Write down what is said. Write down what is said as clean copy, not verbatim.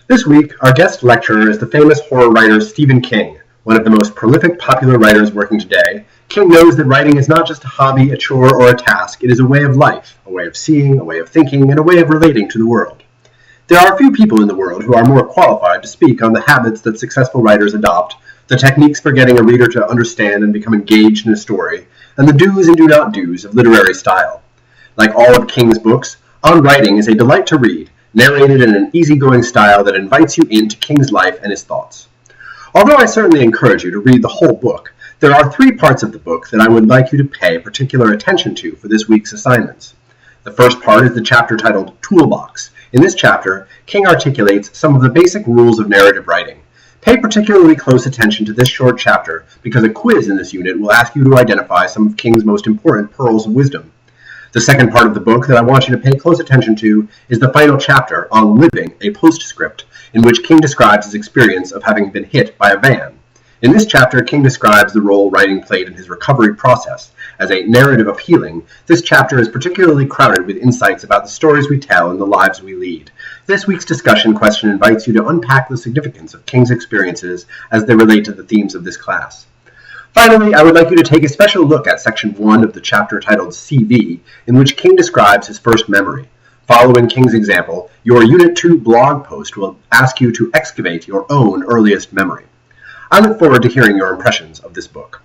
This week, our guest lecturer is the famous horror writer Stephen King. One of the most prolific popular writers working today, King knows that writing is not just a hobby, a chore, or a task. It is a way of life, a way of seeing, a way of thinking, and a way of relating to the world. There are few people in the world who are more qualified to speak on the habits that successful writers adopt, the techniques for getting a reader to understand and become engaged in a story, and the do's and do not do's of literary style. Like all of King's books, On Writing is a delight to read, narrated in an easygoing style that invites you into King's life and his thoughts. Although I certainly encourage you to read the whole book, there are three parts of the book that I would like you to pay particular attention to for this week's assignments. The first part is the chapter titled Toolbox. In this chapter, King articulates some of the basic rules of narrative writing. Pay particularly close attention to this short chapter because a quiz in this unit will ask you to identify some of King's most important pearls of wisdom. The second part of the book that I want you to pay close attention to is the final chapter on Living, a postscript, in which King describes his experience of having been hit by a van. In this chapter, King describes the role writing played in his recovery process. As a narrative of healing, this chapter is particularly crowded with insights about the stories we tell and the lives we lead. This week's discussion question invites you to unpack the significance of King's experiences as they relate to the themes of this class. Finally, I would like you to take a special look at section 1 of the chapter titled CV, in which King describes his first memory. Following King's example, your Unit 2 blog post will ask you to excavate your own earliest memory. I look forward to hearing your impressions of this book.